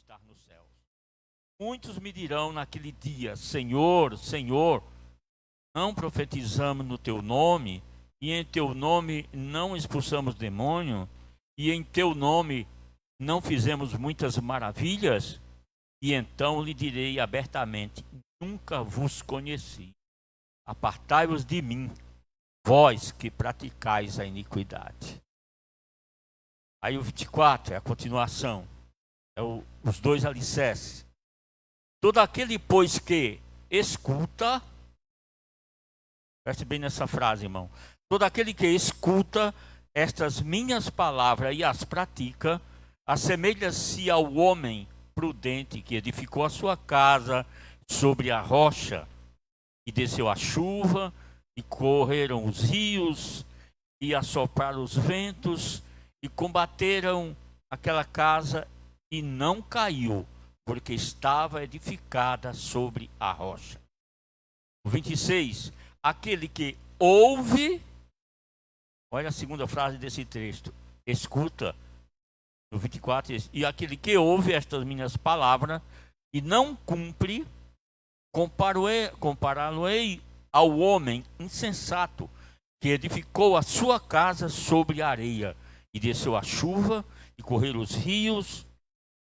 estar nos céus. Muitos me dirão naquele dia: Senhor, Senhor, não profetizamos no teu nome, e em teu nome não expulsamos demônio, e em teu nome não fizemos muitas maravilhas? E então lhe direi abertamente: nunca vos conheci. Apartai-vos de mim, vós que praticais a iniquidade. Aí o 24 é a continuação, os dois alicerces. Todo aquele, pois, que escuta, preste bem nessa frase, irmão. Todo aquele que escuta estas minhas palavras e as pratica, assemelha-se ao homem prudente que edificou a sua casa sobre a rocha, e desceu a chuva, e correram os rios, e assopraram os ventos, e combateram aquela casa, e não caiu, porque estava edificada sobre a rocha. O 26, aquele que ouve, olha a segunda frase desse texto, escuta, no 24, e aquele que ouve estas minhas palavras e não cumpre, compará-lo-ei ao homem insensato que edificou a sua casa sobre a areia, e desceu a chuva, e correram os rios,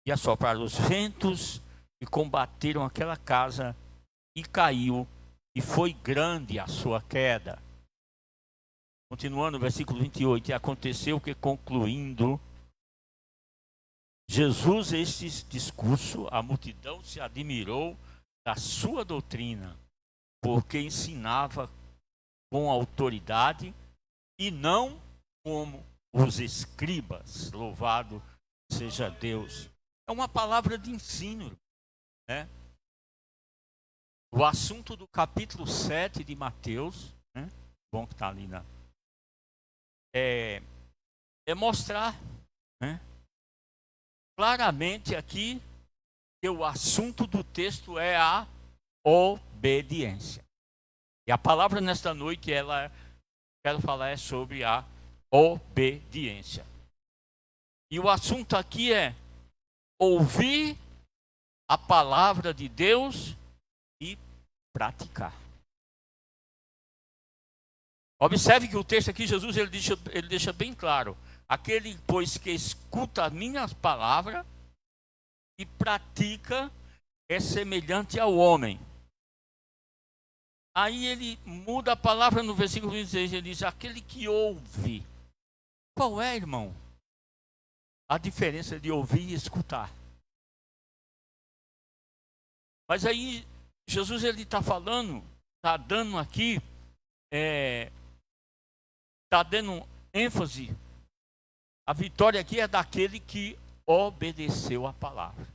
e assopraram os ventos, e combateram aquela casa, e caiu, e foi grande a sua queda. Continuando o versículo 28, e aconteceu que, concluindo Jesus este discurso, a multidão se admirou da sua doutrina, porque ensinava com autoridade e não como os escribas. Louvado seja Deus. É uma palavra de ensino, né? O assunto do capítulo 7 de Mateus, né? Bom que está ali é mostrar, né, claramente aqui que o assunto do texto é a obediência. E a palavra nesta noite, quero falar é sobre a obediência. E o assunto aqui é ouvir a palavra de Deus e praticar. Observe que o texto aqui, Jesus ele deixa bem claro: aquele, pois, que escuta as minhas palavras e pratica é semelhante ao homem. Aí ele muda a palavra no versículo 26, ele diz: aquele que ouve. Qual é, irmão, a diferença de ouvir e escutar? Mas aí Jesus ele está falando, está dando aqui, está dando ênfase. A vitória aqui é daquele que obedeceu a palavra.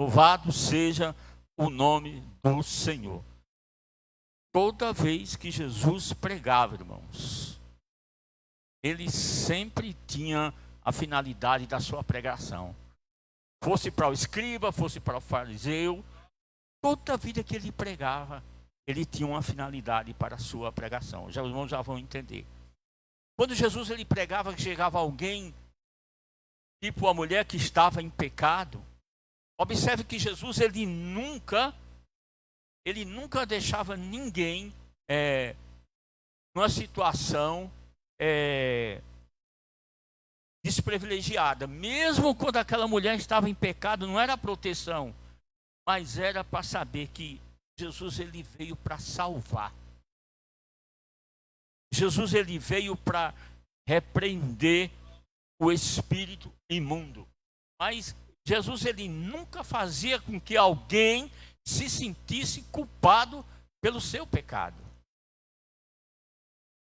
Louvado seja o nome do Senhor. Toda vez que Jesus pregava, irmãos, ele sempre tinha a finalidade da sua pregação. Fosse para o escriba, fosse para o fariseu, toda vida que ele pregava, ele tinha uma finalidade para a sua pregação. Os irmãos já vão entender. Quando Jesus ele pregava, chegava alguém, tipo a mulher que estava em pecado, observe que Jesus ele nunca deixava ninguém numa situação desprivilegiada. Mesmo quando aquela mulher estava em pecado, não era proteção, mas era para saber que Jesus ele veio para salvar. Jesus ele veio para repreender o espírito imundo. Mas Jesus ele nunca fazia com que alguém se sentisse culpado pelo seu pecado.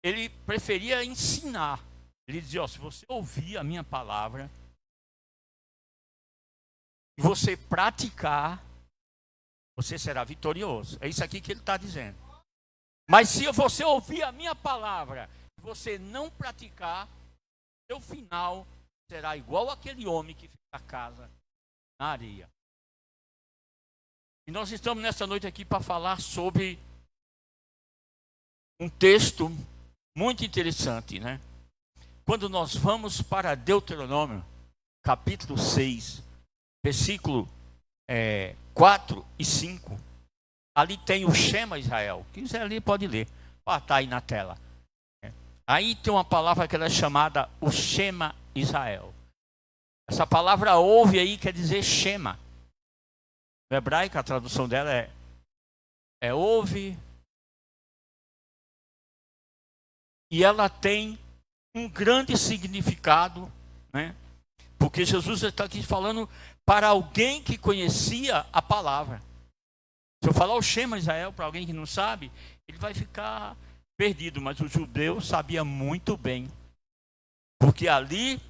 Ele preferia ensinar. Ele dizia: se você ouvir a minha palavra e você praticar, você será vitorioso. É isso aqui que ele está dizendo. Mas se você ouvir a minha palavra e você não praticar, seu final será igual aquele homem que fez a casa na areia. E nós estamos nessa noite aqui para falar sobre um texto muito interessante, né? Quando nós vamos para Deuteronômio, capítulo 6, versículo 4 e 5, ali tem o Shema Israel. Quem quiser ler, pode ler. Está aí na tela. Aí tem uma palavra que ela é chamada o Shema Israel. Essa palavra ouve aí quer dizer Shema. No hebraico, a tradução dela é ouve. E ela tem um grande significado, né? Porque Jesus está aqui falando para alguém que conhecia a palavra. Se eu falar o Shema Israel para alguém que não sabe, ele vai ficar perdido. Mas o judeu sabia muito bem. Porque ali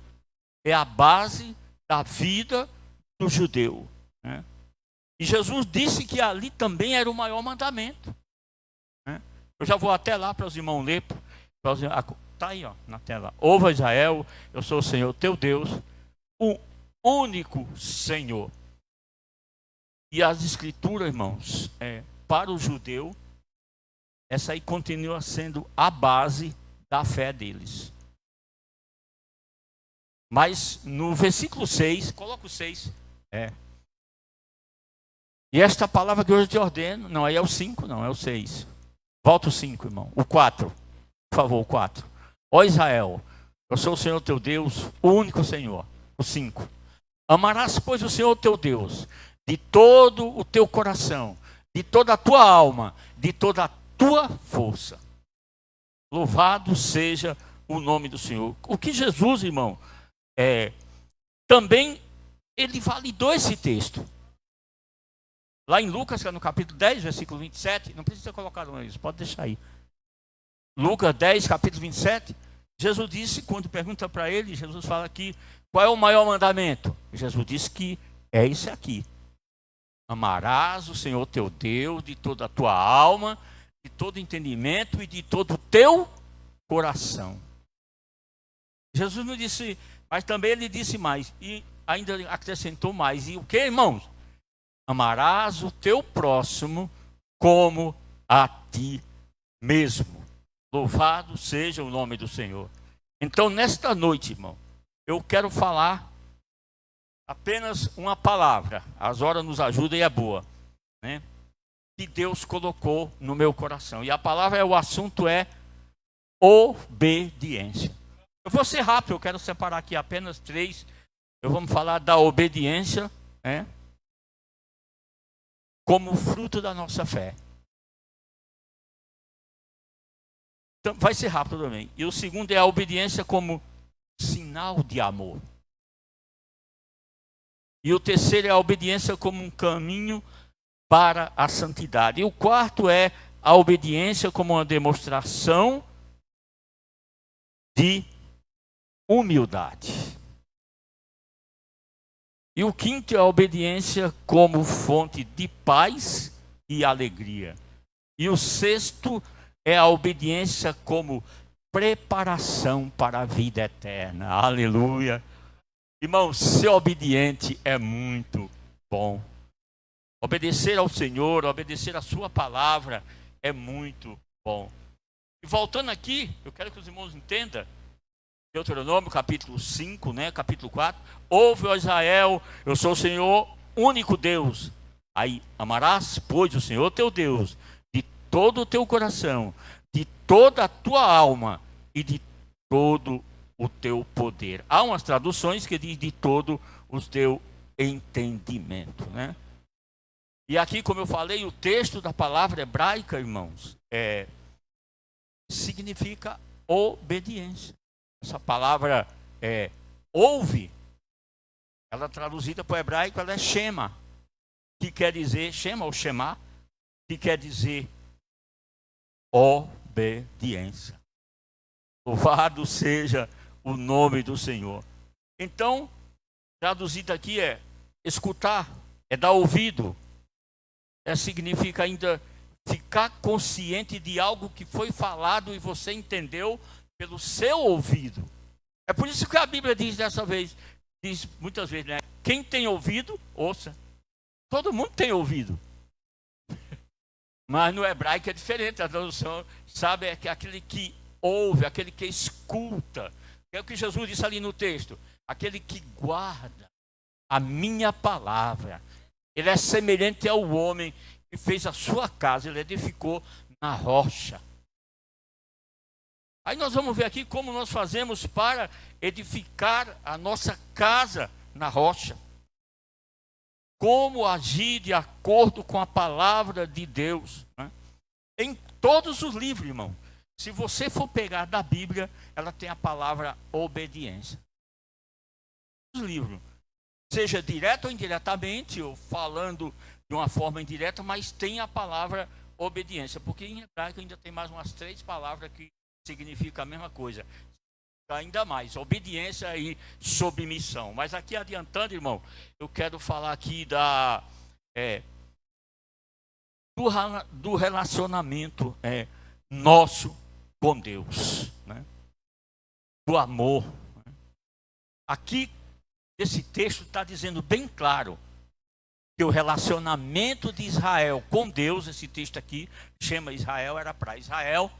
é a base da vida do judeu, né? E Jesus disse que ali também era o maior mandamento, né? Eu já vou até lá para os irmãos ler. Está aí, ó, na tela. Ouve, Israel, eu sou o Senhor teu Deus, o único Senhor. E as escrituras, irmãos, para o judeu, essa aí continua sendo a base da fé deles. Mas no versículo 6, coloca o 6. E esta palavra que hoje eu te ordeno, não, aí é o 5, não, é o 6. Volta o 5, irmão. O 4, por favor, o 4. Ó Israel, eu sou o Senhor teu Deus, o único Senhor. O 5. Amarás, pois, o Senhor teu Deus de todo o teu coração, de toda a tua alma, de toda a tua força. Louvado seja o nome do Senhor. O que Jesus, irmão, também ele validou esse texto. Lá em Lucas, no capítulo 10, versículo 27, não precisa ter colocado isso, pode deixar aí. Lucas 10, capítulo 27, Jesus disse, quando pergunta para ele, Jesus fala aqui, qual é o maior mandamento? Jesus disse que é esse aqui. Amarás o Senhor teu Deus de toda a tua alma, de todo entendimento e de todo o teu coração. Jesus não disse, mas também ele disse mais, e ainda acrescentou mais. E o que, irmãos? Amarás o teu próximo como a ti mesmo. Louvado seja o nome do Senhor. Então, nesta noite, irmão, eu quero falar apenas uma palavra. As horas nos ajudam e é boa, né? Que Deus colocou no meu coração. E a palavra, o assunto é obediência. Eu vou ser rápido, eu quero separar aqui apenas 3. Vamos falar da obediência, né? Como fruto da nossa fé. Então, vai ser rápido também. E o segundo é a obediência como sinal de amor. E o terceiro é a obediência como um caminho para a santidade. E o quarto é a obediência como uma demonstração de humildade. E o quinto é a obediência como fonte de paz e alegria. E o sexto é a obediência como preparação para a vida eterna. Aleluia. Irmão, ser obediente é muito bom. Obedecer ao Senhor, obedecer a sua palavra é muito bom. E voltando aqui, eu quero que os irmãos entendam, Deuteronômio capítulo 5, né, capítulo 4. Ouve, ó Israel, eu sou o Senhor, único Deus. Aí, amarás, pois, o Senhor teu Deus, de todo o teu coração, de toda a tua alma e de todo o teu poder. Há umas traduções que diz de todo o teu entendimento, né? E aqui, como eu falei, o texto da palavra hebraica, irmãos, significa obediência. Essa palavra ouve, ela traduzida para o hebraico, ela é Shema, que quer dizer, Shema ou Shema, que quer dizer obediência. Louvado seja o nome do Senhor. Então, traduzido aqui é escutar, é dar ouvido, significa ainda ficar consciente de algo que foi falado e você entendeu pelo seu ouvido. É por isso que a Bíblia diz dessa vez, diz muitas vezes, né? Quem tem ouvido, ouça. Todo mundo tem ouvido. Mas no hebraico é diferente, a tradução, sabe, é aquele que ouve, aquele que escuta. É o que Jesus disse ali no texto. Aquele que guarda a minha palavra. Ele é semelhante ao homem que fez a sua casa, ele edificou na rocha. Aí nós vamos ver aqui como nós fazemos para edificar a nossa casa na rocha. Como agir de acordo com a palavra de Deus, né? Em todos os livros, irmão. Se você for pegar da Bíblia, ela tem a palavra obediência. Os livros, seja direto ou indiretamente, ou falando de uma forma indireta, mas tem a palavra obediência. Porque em hebraico ainda tem mais umas 3 palavras que significam a mesma coisa. Ainda mais, obediência e submissão. Mas aqui adiantando, irmão, eu quero falar aqui do relacionamento nosso com Deus, né? Do amor. Aqui, esse texto está dizendo bem claro que o relacionamento de Israel com Deus, esse texto aqui chama Israel, era para Israel,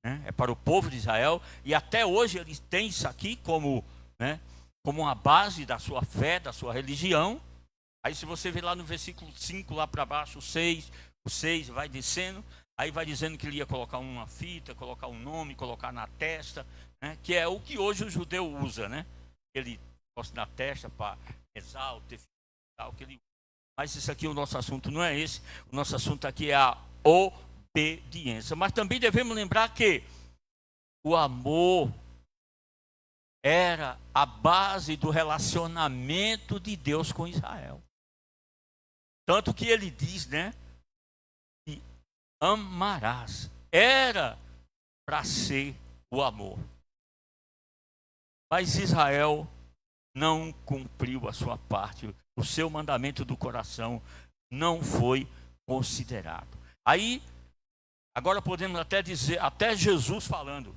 né? É para o povo de Israel, e até hoje eles têm isso aqui como, né, como uma base da sua fé, da sua religião. Aí se você ver lá no versículo 5, lá para baixo, o 6 vai descendo, aí vai dizendo que ele ia colocar uma fita, colocar um nome, colocar na testa, né, que é o que hoje o judeu usa, né? Ele posta na testa para rezar, o tal, que ele usa. Mas isso aqui, o nosso assunto não é esse, o nosso assunto aqui é a obediência. Mas também devemos lembrar que o amor era a base do relacionamento de Deus com Israel. Tanto que ele diz, né, que amarás. Era para ser o amor. Mas Israel não cumpriu a sua parte. O seu mandamento do coração não foi considerado. Aí, agora podemos até dizer, até Jesus falando,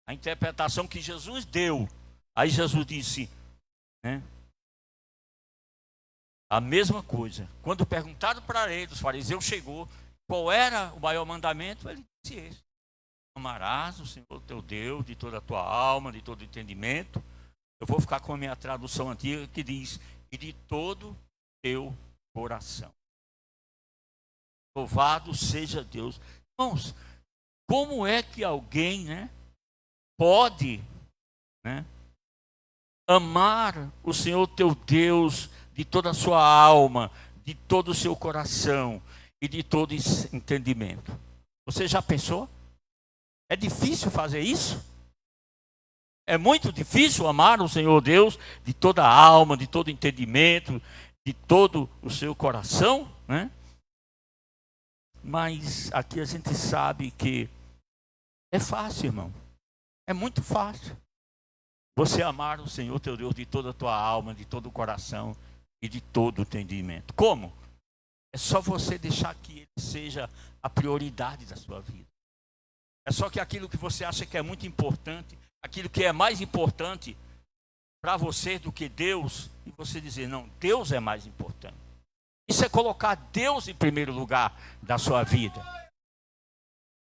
a interpretação que Jesus deu. Aí Jesus disse, né, a mesma coisa. Quando perguntaram para ele, os fariseus chegou, qual era o maior mandamento? Ele disse esse: amarás o Senhor teu Deus de toda a tua alma, de todo o entendimento. Eu vou ficar com a minha tradução antiga que diz, e de todo o teu coração. Louvado seja Deus. Irmãos, como é que alguém, né, pode, né, amar o Senhor teu Deus de toda a sua alma, de todo o seu coração e de todo entendimento? Você já pensou? É difícil fazer isso? É muito difícil amar o Senhor Deus de toda a alma, de todo entendimento, de todo o seu coração, né? Mas aqui a gente sabe que é fácil, irmão. É muito fácil você amar o Senhor teu Deus de toda a tua alma, de todo o coração e de todo o entendimento. Como? É só você deixar que Ele seja a prioridade da sua vida. É só que aquilo que você acha que é muito importante, aquilo que é mais importante para você do que Deus, e você dizer, não, Deus é mais importante. Isso é colocar Deus em primeiro lugar da sua vida.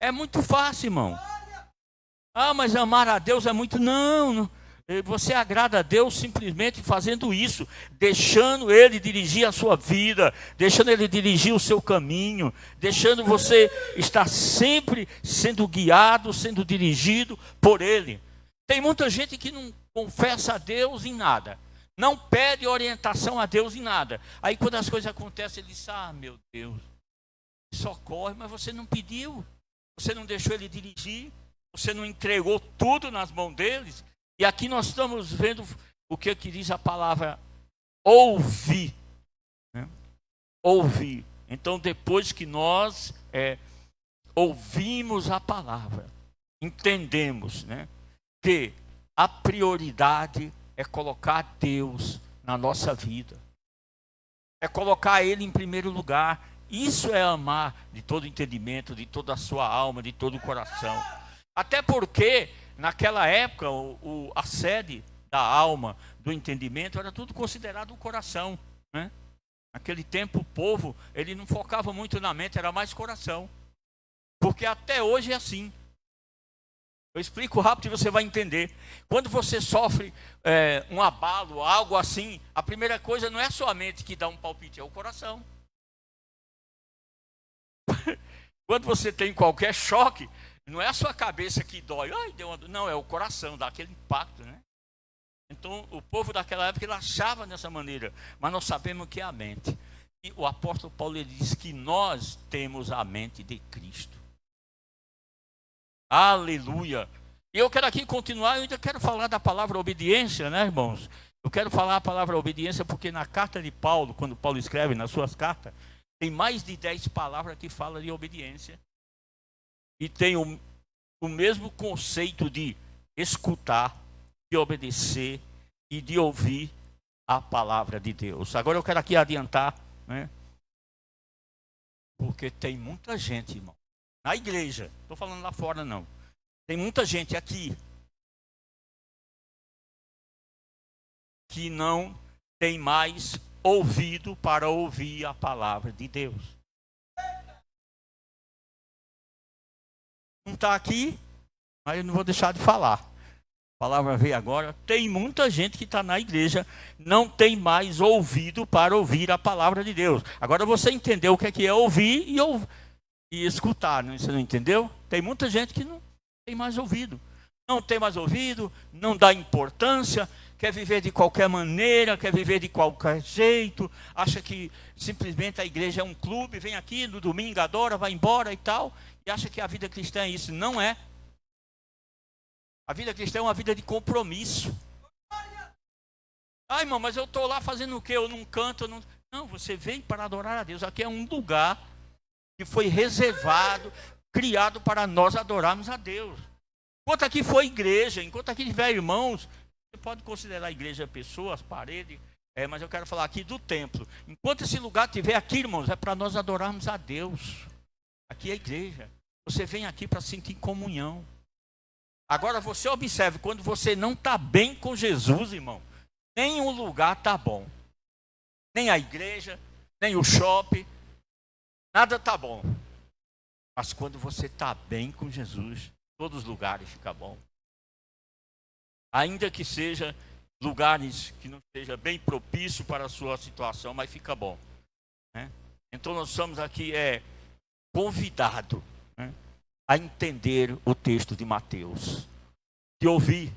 É muito fácil, irmão. Ah, mas amar a Deus é muito... Não. Você agrada a Deus simplesmente fazendo isso, deixando Ele dirigir a sua vida, deixando Ele dirigir o seu caminho, deixando você estar sempre sendo guiado, sendo dirigido por Ele. Tem muita gente que não confessa a Deus em nada, não pede orientação a Deus em nada. Aí quando as coisas acontecem, ele diz, ah, meu Deus, socorre, mas você não pediu, você não deixou Ele dirigir, você não entregou tudo nas mãos deles. E aqui nós estamos vendo o que diz a palavra ouvir, né? Ouvir. Então, depois que nós ouvimos a palavra, entendemos, né, que a prioridade é colocar Deus na nossa vida. É colocar Ele em primeiro lugar. Isso é amar de todo entendimento, de toda a sua alma, de todo o coração. Até porque... naquela época, a sede da alma, do entendimento, era tudo considerado o coração, né? Naquele tempo, o povo, ele não focava muito na mente, era mais coração. Porque até hoje é assim. Eu explico rápido e você vai entender. Quando você sofre um abalo, algo assim, a primeira coisa não é só a mente que dá um palpite, é o coração. Quando você tem qualquer choque, não é a sua cabeça que dói. Ai, não, é o coração, dá aquele impacto, né? Então, o povo daquela época, ele achava dessa maneira. Mas nós sabemos que é a mente. E o apóstolo Paulo, ele diz que nós temos a mente de Cristo. Aleluia! E eu quero aqui continuar, eu ainda quero falar da palavra obediência, né, irmãos? Eu quero falar a palavra obediência porque na carta de Paulo, quando Paulo escreve nas suas cartas, tem mais de 10 palavras que falam de obediência. E tem o mesmo conceito de escutar, de obedecer e de ouvir a palavra de Deus. Agora eu quero aqui adiantar, né? Porque tem muita gente, irmão, na igreja, não estou falando lá fora não, tem muita gente aqui que não tem mais ouvido para ouvir a palavra de Deus. Não está aqui, mas eu não vou deixar de falar. A palavra veio agora. Tem muita gente que está na igreja, não tem mais ouvido para ouvir a palavra de Deus. Agora você entendeu o que é ouvir e escutar, né? Você não entendeu? Tem muita gente que não tem mais ouvido. Não tem mais ouvido, não dá importância, quer viver de qualquer maneira, quer viver de qualquer jeito, acha que simplesmente a igreja é um clube, vem aqui no domingo, adora, vai embora e tal, e acha que a vida cristã é isso. Não é. A vida cristã é uma vida de compromisso. Ah, irmão, mas eu estou lá fazendo o quê? Eu não canto, eu não... Não, você veio para adorar a Deus. Aqui é um lugar que foi reservado, criado para nós adorarmos a Deus. Enquanto aqui for igreja, enquanto aqui tiver irmãos, você pode considerar a igreja pessoas, paredes, mas eu quero falar aqui do templo. Enquanto esse lugar estiver aqui, irmãos, é para nós adorarmos a Deus. Aqui é a igreja. Você vem aqui para sentir comunhão. Agora você observe, quando você não está bem com Jesus, irmão, nem o lugar está bom. Nem a igreja, nem o shopping, nada está bom. Mas quando você está bem com Jesus, todos os lugares ficam bom. Ainda que seja lugares que não seja bem propício para a sua situação, mas fica bom, né? Então nós somos aqui convidados, né, a entender o texto de Mateus, de ouvir.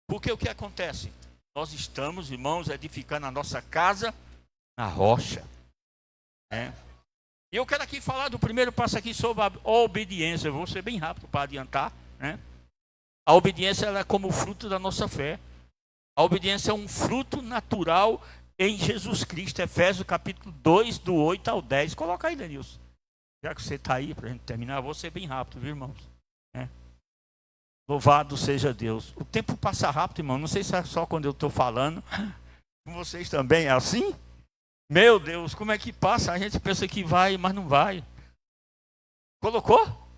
Porque o que acontece? Nós estamos, irmãos, edificando a nossa casa na rocha, né? E eu quero aqui falar do primeiro passo aqui sobre a obediência. Eu vou ser bem rápido para adiantar, né? A obediência, ela é como o fruto da nossa fé. A obediência é um fruto natural em Jesus Cristo. Efésios capítulo 2, do 8 ao 10. Coloca aí, Denilson. Já que você está aí, para a gente terminar, eu vou ser bem rápido, viu, irmãos? Louvado seja Deus. O tempo passa rápido, irmão. Não sei se é só quando eu estou falando. Com vocês também é assim? Meu Deus, como é que passa? A gente pensa que vai, mas não vai. Colocou?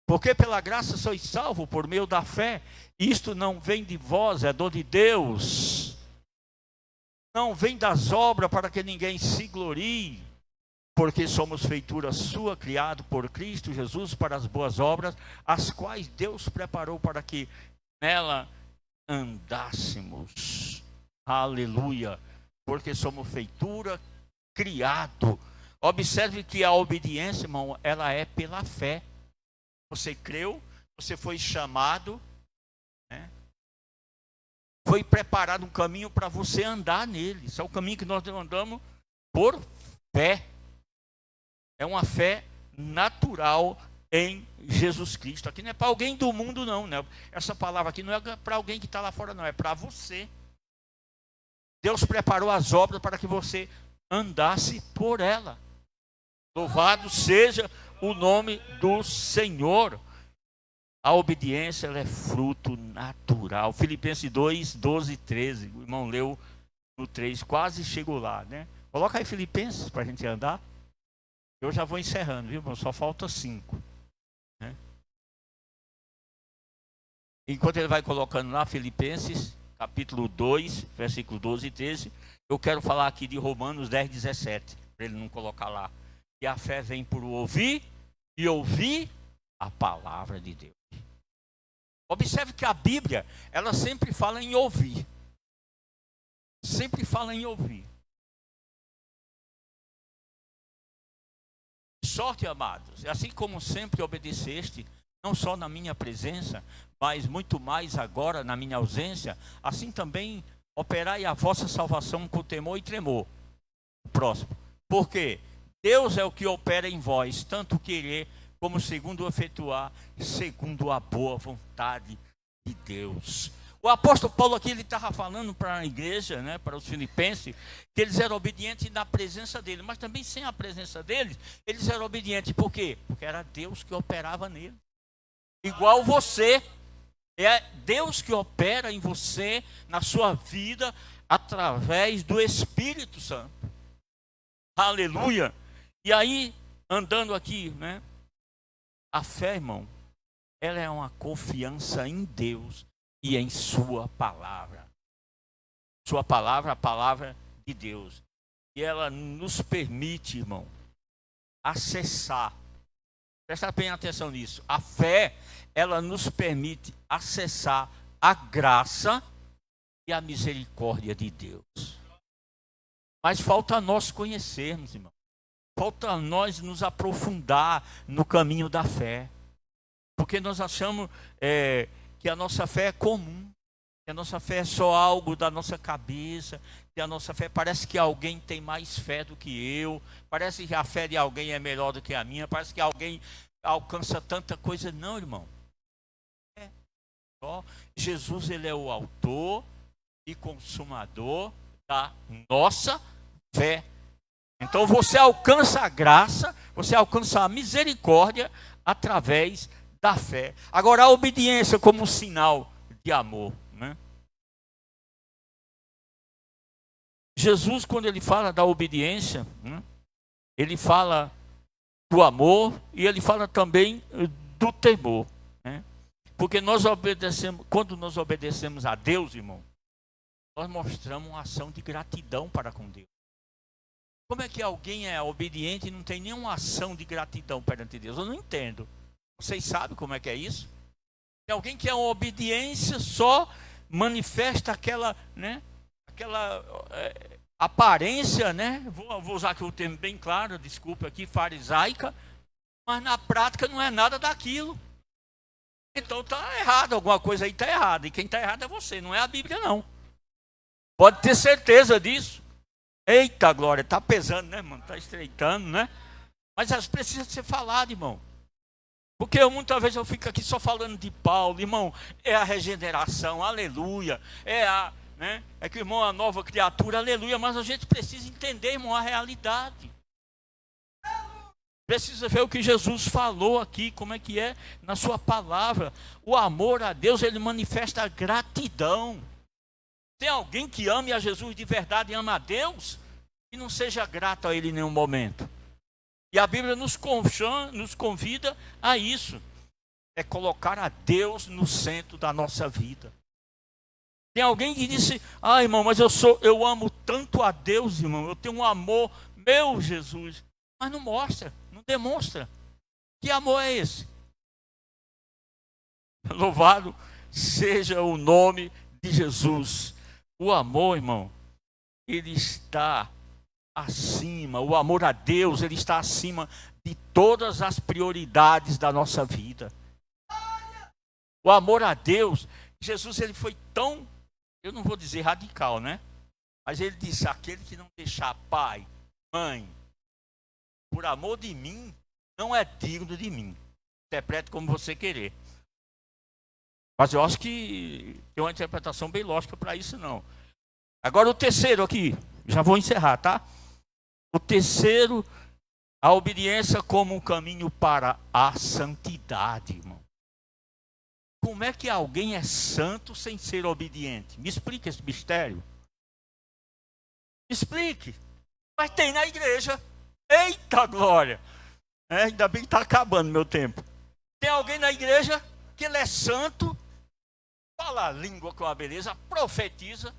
Porque pela graça sois salvos por meio da fé. Isto não vem de vós, é dom de Deus. Não vem das obras para que ninguém se glorie. Porque somos feitura sua, criado por Cristo Jesus para as boas obras, as quais Deus preparou para que nela andássemos. Aleluia. Porque somos feitura, criado. Observe que a obediência, irmão, ela é pela fé. Você creu, você foi chamado, né? Foi preparado um caminho para você andar nele. Esse é o caminho que nós andamos por fé. É uma fé natural em Jesus Cristo. Aqui não é para alguém do mundo, não, né? Essa palavra aqui não é para alguém que está lá fora, não. É para você. Deus preparou as obras para que você andasse por ela. Louvado seja o nome do Senhor. A obediência, ela é fruto natural. Filipenses 2, 12 e 13. O irmão leu no 3, quase chegou lá, né? Coloca aí Filipenses para a gente andar. Eu já vou encerrando, viu, irmão? Só falta 5. Né? Enquanto ele vai colocando lá, Filipenses, capítulo 2, versículo 12 e 13, eu quero falar aqui de Romanos 10, 17, para ele não colocar lá. E a fé vem por ouvir, e ouvir a palavra de Deus. Observe que a Bíblia, ela sempre fala em ouvir. Sempre fala em ouvir. Sorte, amados, assim como sempre obedeceste, não só na minha presença, mas muito mais agora na minha ausência, assim também operai a vossa salvação com temor e tremor. Próximo. Porque Deus é o que opera em vós, tanto querer como segundo efetuar, segundo a boa vontade de Deus. O apóstolo Paulo aqui, ele estava falando para a igreja, né, para os filipenses, que eles eram obedientes na presença dele, mas também sem a presença deles, eles eram obedientes. Por quê? Porque era Deus que operava nele. Igual você, é Deus que opera em você, na sua vida, através do Espírito Santo. Aleluia! E aí, andando aqui, né, a fé, irmão, ela é uma confiança em Deus e em sua palavra. Sua palavra, a palavra de Deus. E ela nos permite, irmão, acessar. Presta bem atenção nisso. A fé, ela nos permite acessar a graça e a misericórdia de Deus. Mas falta nós conhecermos, irmão. Falta nós nos aprofundar no caminho da fé. Porque nós achamos que a nossa fé é comum, que a nossa fé é só algo da nossa cabeça, que a nossa fé parece que alguém tem mais fé do que eu, parece que a fé de alguém é melhor do que a minha, parece que alguém alcança tanta coisa. Não, irmão. Jesus, ele é o autor e consumador da nossa fé. Então você alcança a graça, você alcança a misericórdia através da fé. Agora, a obediência como um sinal de amor, né? Jesus, quando ele fala da obediência, né, ele fala do amor e ele fala também do temor, né? Porque nós obedecemos, quando nós obedecemos a Deus, irmão, nós mostramos uma ação de gratidão para com Deus. Como é que alguém é obediente e não tem nenhuma ação de gratidão perante Deus? Eu não entendo. Vocês sabem como é que é isso? Tem alguém que é uma obediência só manifesta aquela, né, aquela aparência, né? Vou usar aqui o termo bem claro, desculpa aqui, farisaica, mas na prática não é nada daquilo. Então está errado, alguma coisa aí está errada. E quem está errado é você, não é a Bíblia não. Pode ter certeza disso. Eita glória, está pesando, né, mano? Está estreitando, né? Mas elas precisam ser faladas, irmão. Porque muitas vezes eu fico aqui só falando de Paulo, irmão, é a regeneração, aleluia, é que o irmão é uma nova criatura, aleluia, mas a gente precisa entender, irmão, a realidade. Precisa ver o que Jesus falou aqui, como é que é na sua palavra. O amor a Deus, ele manifesta a gratidão. Tem alguém que ame a Jesus de verdade e ama a Deus e não seja grato a ele em nenhum momento? E a Bíblia nos convida a isso. É colocar a Deus no centro da nossa vida. Tem alguém que disse, irmão, mas eu amo tanto a Deus, irmão. Eu tenho um amor, meu Jesus. Mas não mostra, não demonstra. Que amor é esse? Louvado seja o nome de Jesus. O amor, irmão, ele está acima, o amor a Deus, ele está acima de todas as prioridades da nossa vida. O amor a Deus, Jesus, ele foi tão, eu não vou dizer radical, né? Mas ele disse, aquele que não deixar pai, mãe, por amor de mim, não é digno de mim. Interprete como você querer. Mas eu acho que tem uma interpretação bem lógica para isso, não. Agora o terceiro aqui, já vou encerrar, tá? O terceiro, a obediência como um caminho para a santidade, irmão. Como é que alguém é santo sem ser obediente? Me explique esse mistério. Me explique. Mas tem na igreja. Eita glória! Ainda bem que está acabando meu tempo. Tem alguém na igreja que ele é santo, fala a língua com a beleza, profetiza,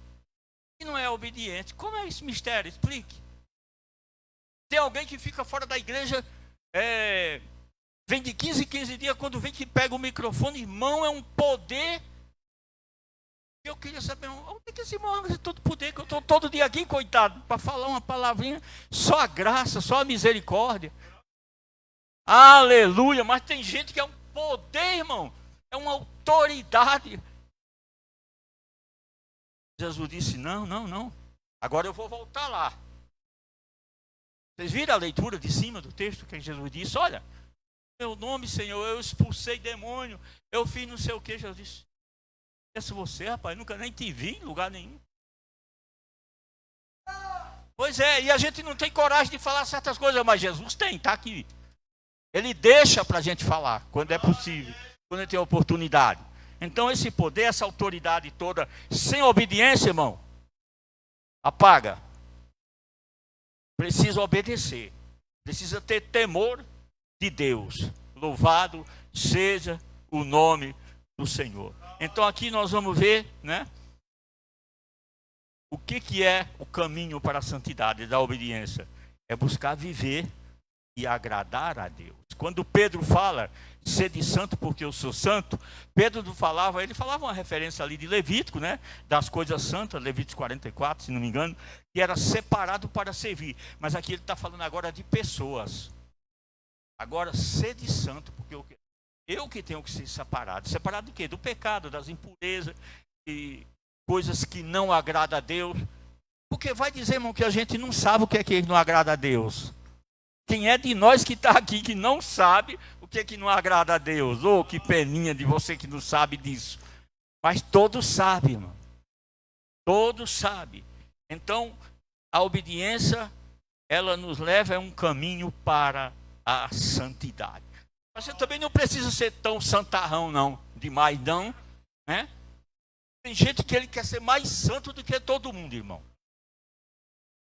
e não é obediente. Como é esse mistério? Explique. Tem alguém que fica fora da igreja Vem de 15 em 15 dias, quando vem que pega o microfone, irmão, é um poder. Eu queria saber onde é que esse irmão arranja todo poder, que eu estou todo dia aqui, coitado, para falar uma palavrinha, só a graça, só a misericórdia. Aleluia, mas tem gente que é um poder, irmão, é uma autoridade. Jesus disse, não, não, não, agora eu vou voltar lá. Vocês viram a leitura de cima do texto que Jesus disse, olha, meu nome, Senhor, eu expulsei demônio, eu fiz não sei o que. Jesus disse, conheço você, rapaz, nunca nem te vi em lugar nenhum. Pois é, e a gente não tem coragem de falar certas coisas, mas Jesus tem, está aqui. Ele deixa para a gente falar, quando é possível, quando ele tem oportunidade. Então esse poder, essa autoridade toda, sem obediência, irmão, apaga. Precisa obedecer, precisa ter temor de Deus. Louvado seja o nome do Senhor. Então aqui nós vamos ver, né, o que é o caminho para a santidade, da obediência. É buscar viver e agradar a Deus. Quando Pedro fala, sede santo porque eu sou santo, Pedro ele falava uma referência ali de Levítico, né, das coisas santas, Levítico 44, se não me engano, que era separado para servir. Mas aqui ele está falando agora de pessoas. Agora, sede santo, porque eu que tenho que ser separado. Separado de quê? Do pecado, das impurezas e coisas que não agradam a Deus. Porque vai dizer, irmão, que a gente não sabe o que é que não agrada a Deus. Quem é de nós que está aqui que não sabe o que é que não agrada a Deus? Oh, que peninha de você que não sabe disso. Mas todos sabem, irmão. Todos sabem. Então, a obediência, ela nos leva a um caminho para a santidade. Você também não precisa ser tão santarrão, não. Demais, não. Né? Tem gente que ele quer ser mais santo do que todo mundo, irmão.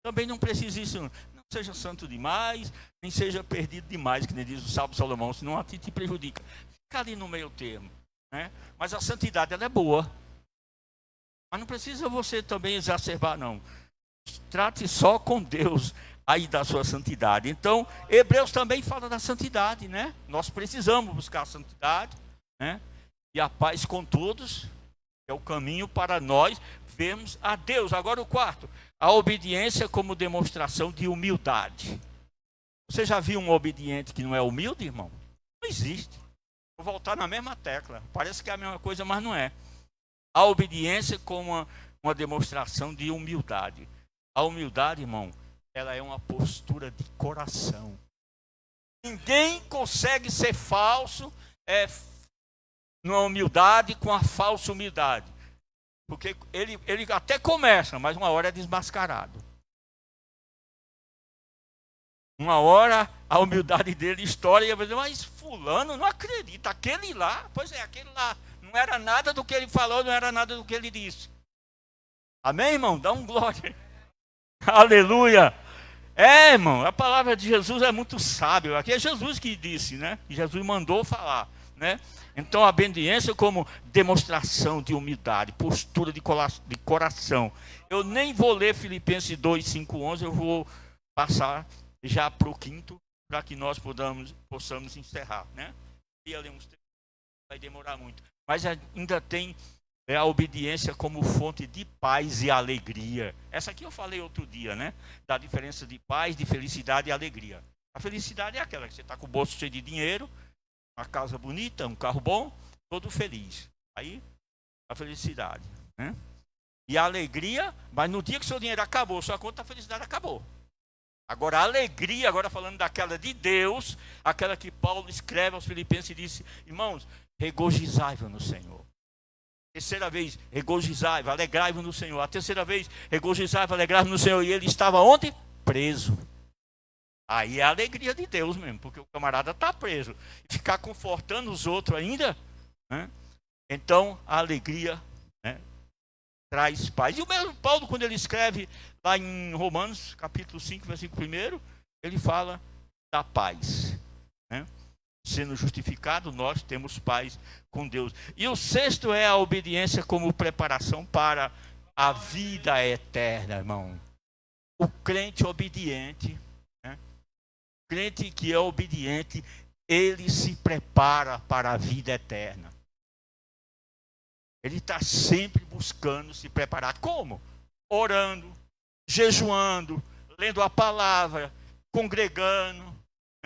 Também não precisa isso, não. Não seja santo demais, nem seja perdido demais, que nem diz o Salmo Salomão, senão a ti te prejudica. Fica ali no meio termo. Né? Mas a santidade, ela é boa. Mas não precisa você também exacerbar, não. Trate só com Deus aí da sua santidade. Então, Hebreus também fala da santidade, né? Nós precisamos buscar a santidade, né? E a paz com todos é o caminho para nós vermos a Deus. Agora o quarto, a obediência como demonstração de humildade. Você já viu um obediente que não é humilde, irmão? Não existe. Vou voltar na mesma tecla. Parece que é a mesma coisa, mas não é. A obediência como uma demonstração de humildade. A humildade, irmão, ela é uma postura de coração. Ninguém consegue ser falso numa humildade com a falsa humildade. Porque ele até começa, mas uma hora é desmascarado. Uma hora a humildade dele estoura e ele vai dizer, mas fulano, não acredita, aquele lá, pois é, aquele lá, não era nada do que ele falou, não era nada do que ele disse. Amém, irmão? Dá um glória. Aleluia. É, irmão, a palavra de Jesus é muito sábio. Aqui é Jesus que disse, né? Jesus mandou falar, né? Então a obediência como demonstração de humildade, postura de coração. Eu nem vou ler Filipenses 2, 5, 11, eu vou passar já para o quinto, para que nós possamos encerrar, né? E ler uns textos, vai demorar muito. Mas ainda tem a obediência como fonte de paz e alegria. Essa aqui eu falei outro dia, né? Da diferença de paz, de felicidade e alegria. A felicidade é aquela que você está com o bolso cheio de dinheiro, uma casa bonita, um carro bom, todo feliz. Aí, a felicidade, né? E a alegria, mas no dia que seu dinheiro acabou, sua conta, a felicidade acabou. Agora, a alegria, agora falando daquela de Deus, aquela que Paulo escreve aos Filipenses e disse, irmãos, regozijai-vos no Senhor. Terceira vez, regozijai-vos, alegrai-vos no Senhor. A terceira vez, regozijai-vos, alegrai-vos no Senhor. E ele estava onde? Preso. Aí é a alegria de Deus mesmo, porque o camarada está preso. E ficar confortando os outros ainda, né? Então, a alegria, né, traz paz. E o mesmo Paulo, quando ele escreve lá em Romanos, capítulo 5, versículo 1, ele fala da paz, né? Sendo justificado, nós temos paz com Deus. E o sexto é a obediência como preparação para a vida eterna, irmão. O crente obediente, né? O crente que é obediente, ele se prepara para a vida eterna. Ele está sempre buscando se preparar. Como? Orando, jejuando, lendo a palavra, congregando,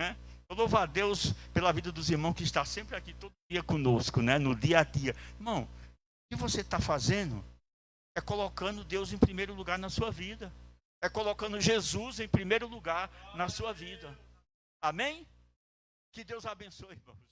né? Eu louvo a Deus pela vida dos irmãos que está sempre aqui todo dia conosco, né? No dia a dia. Irmão, o que você está fazendo é colocando Deus em primeiro lugar na sua vida. É colocando Jesus em primeiro lugar na sua vida. Amém? Que Deus abençoe, irmãos.